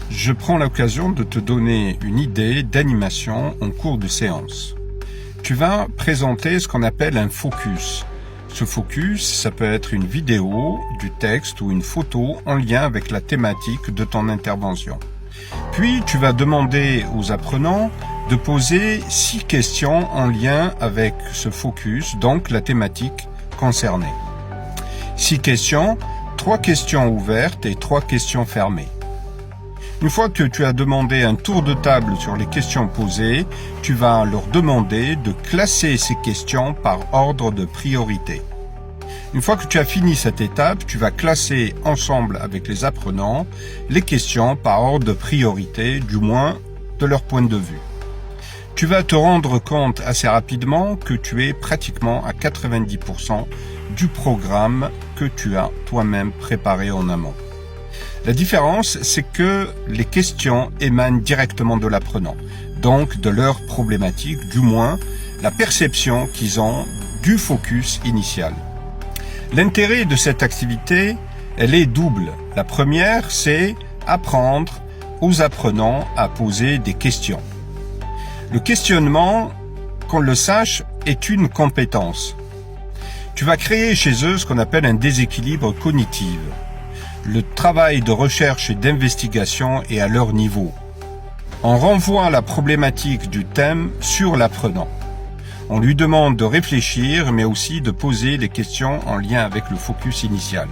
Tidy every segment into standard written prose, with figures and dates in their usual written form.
je prends l'occasion de te donner une idée d'animation en cours de séance. Tu vas présenter ce qu'on appelle un focus. Ce focus, ça peut être une vidéo, du texte ou une photo en lien avec la thématique de ton intervention. Puis, tu vas demander aux apprenants de poser 6 questions en lien avec ce focus, donc la thématique concernée. 6 questions, 3 questions ouvertes et 3 questions fermées. Une fois que tu as demandé un tour de table sur les questions posées, tu vas leur demander de classer ces questions par ordre de priorité. Une fois que tu as fini cette étape, tu vas classer ensemble avec les apprenants les questions par ordre de priorité, du moins de leur point de vue. Tu vas te rendre compte assez rapidement que tu es pratiquement à 90% du programme que tu as toi-même préparé en amont. La différence, c'est que les questions émanent directement de l'apprenant, donc de leur problématique, du moins la perception qu'ils ont du focus initial. L'intérêt de cette activité, elle est double. La première, c'est apprendre aux apprenants à poser des questions. Le questionnement, qu'on le sache, est une compétence. Tu vas créer chez eux ce qu'on appelle un déséquilibre cognitif. Le travail de recherche et d'investigation est à leur niveau. On renvoie la problématique du thème sur l'apprenant. On lui demande de réfléchir, mais aussi de poser des questions en lien avec le focus initial.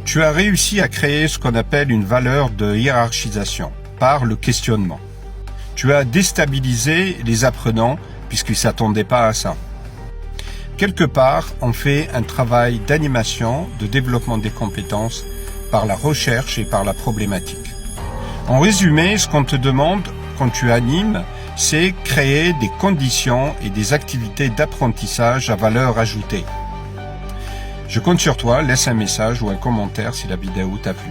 Tu as réussi à créer ce qu'on appelle une valeur de hiérarchisation par le questionnement. Tu as déstabilisé les apprenants puisqu'ils ne s'attendaient pas à ça. Quelque part, on fait un travail d'animation, de développement des compétences par la recherche et par la problématique. En résumé, ce qu'on te demande quand tu animes, c'est créer des conditions et des activités d'apprentissage à valeur ajoutée. Je compte sur toi, laisse un message ou un commentaire si la vidéo t'a plu.